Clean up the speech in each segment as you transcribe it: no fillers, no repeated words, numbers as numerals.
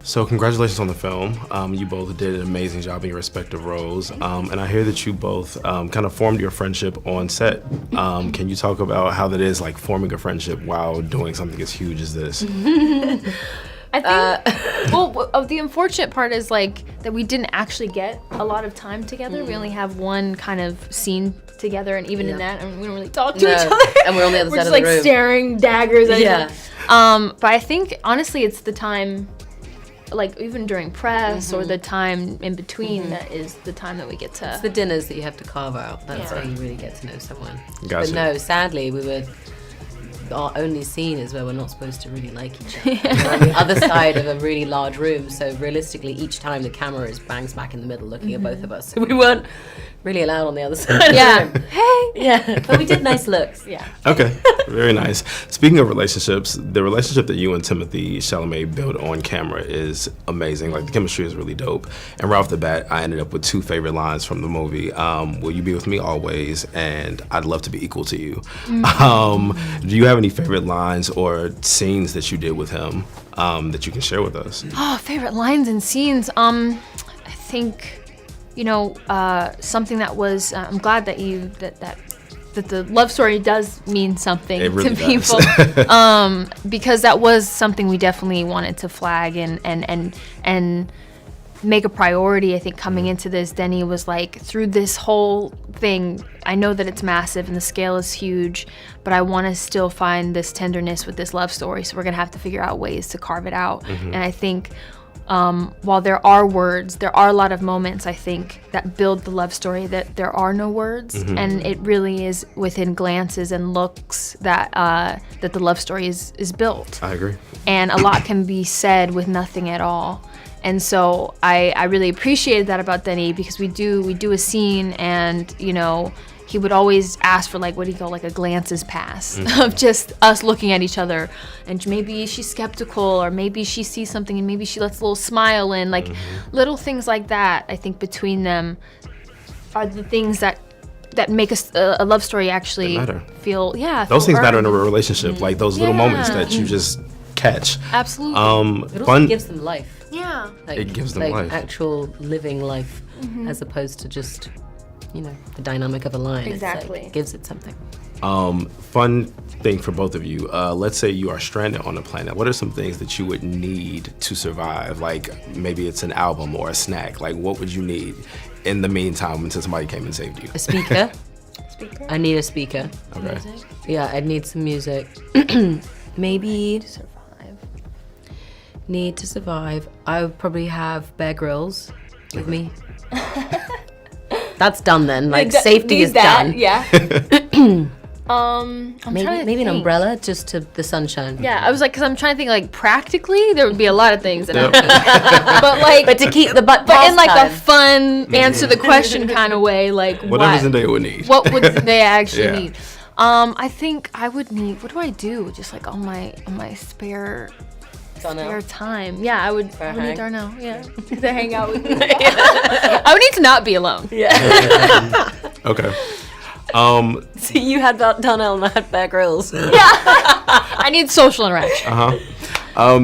So congratulations on the film. You both did an amazing job in your respective roles. And I hear that you both kind of formed your friendship on set. Can you talk about how that is, like forming a friendship while doing something as huge as this? I think, the unfortunate part is like that we didn't actually get a lot of time together. We only have one kind of scene together, and even in that, we don't really talk to each other. And we're on the other side of the room. We're just like staring daggers at each other. But I think, honestly, it's the time, like even during press or the time in between that is the time that we get to... It's the dinners that you have to carve out. That's how you really get to know someone. Gotcha. But no, sadly, our only scene is where we're not supposed to really like each other. We're on the other side of a really large room, so realistically each time the camera is bang smack in the middle looking at both of us. So we weren't really allowed on the other side of the room. Hey! Yeah, but we did nice looks. Yeah. Okay, very nice. Speaking of relationships, the relationship that you and Timothée Chalamet build on camera is amazing. Like, the chemistry is really dope. And right off the bat, I ended up with two favorite lines from the movie. Will you be with me always? And I'd love to be equal to you. Do you have any favorite lines or scenes that you did with him that you can share with us? Oh, favorite lines and scenes. I think, something that was, I'm glad that that the love story does mean something really to people. Because that was something we definitely wanted to flag and make a priority. I think coming into this, Denny was like, through this whole thing, I know that it's massive and the scale is huge, but I want to still find this tenderness with this love story. So we're going to have to figure out ways to carve it out. And I think while there are words, there are a lot of moments, I think, that build the love story that there are no words. And it really is within glances and looks that that the love story is built. I agree. And a lot can be said with nothing at all. And so I really appreciated that about Denny, because we do a scene, and he would always ask for, like, what do you call, like a glances pass of just us looking at each other, and maybe she's skeptical, or maybe she sees something and maybe she lets a little smile in, like little things like that. I think between them are the things that make a love story actually feel those things matter in a relationship, like those little moments that you just catch. Absolutely. It also gives them life. Yeah. Like, it gives them life. Actual living life, as opposed to just, the dynamic of a line. Exactly. It gives it something. Fun thing for both of you. Let's say you are stranded on a planet. What are some things that you would need to survive? Like, maybe it's an album or a snack. Like, what would you need in the meantime until somebody came and saved you? A speaker. I need a speaker. Okay. Music. Yeah, I'd need some music. Maybe To survive. Need to survive. I would probably have Bear Grylls with me. That's done then. Like, safety is done. Yeah. I'm maybe an umbrella just to the sunshine. Yeah, I was like, because I'm trying to think, like, practically there would be a lot of things that but to keep the but in like a fun answer the question kind of way, like whatever Zendaya would need. What would Zendaya actually need? I think I would need, what do I do? Just like on my spare time. Yeah, I would need Darnell. Yeah, to hang out with me. I would need to not be alone. Yeah. Okay. So you had Darnell and I had Bear Grylls. Yeah. I need social interaction.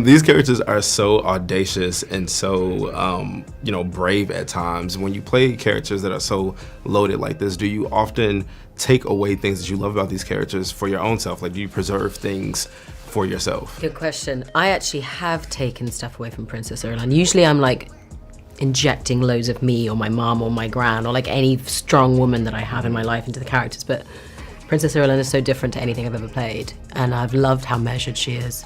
These characters are so audacious and so, brave at times. When you play characters that are so loaded like this, do you often take away things that you love about these characters for your own self? Like, do you preserve things for yourself? Good question. I actually have taken stuff away from Princess Irulan. Usually I'm like injecting loads of me or my mom or my gran or like any strong woman that I have in my life into the characters, but Princess Irulan is so different to anything I've ever played, and I've loved how measured she is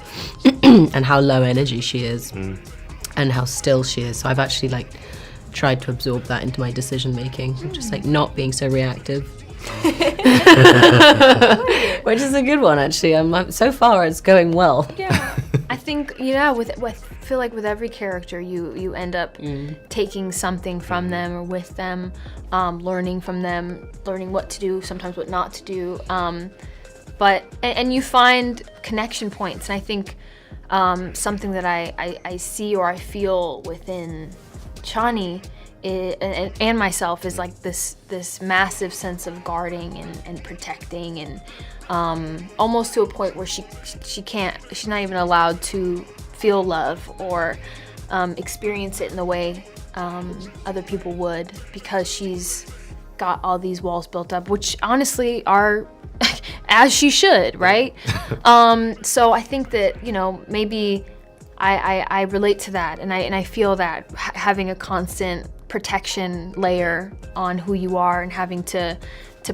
and how low energy she is and how still she is. So I've actually like tried to absorb that into my decision making, just like not being so reactive. Which is a good one, actually. So far it's going well. Yeah. I think, feel like with every character you end up taking something from them or with them, learning from them, learning what to do, sometimes what not to do. But you find connection points, and I think something that I see or I feel within Chani and myself is like this massive sense of guarding and protecting, and almost to a point where she's not even allowed to feel love or experience it in the way other people would, because she's got all these walls built up, which honestly are as she should, right? So I think that, you know, maybe I relate to that, and I feel that having a constant protection layer on who you are and having to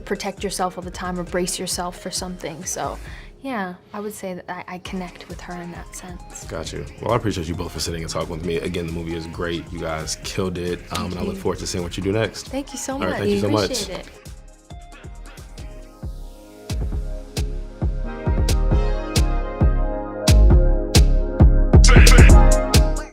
protect yourself all the time or brace yourself for something. So yeah, I would say that I connect with her in that sense. Got you. Well, I appreciate you both for sitting and talking with me. Again, the movie is great. You guys killed it, and I look forward to seeing what you do next. Thank you so All much. right, thank you so much. Appreciate it.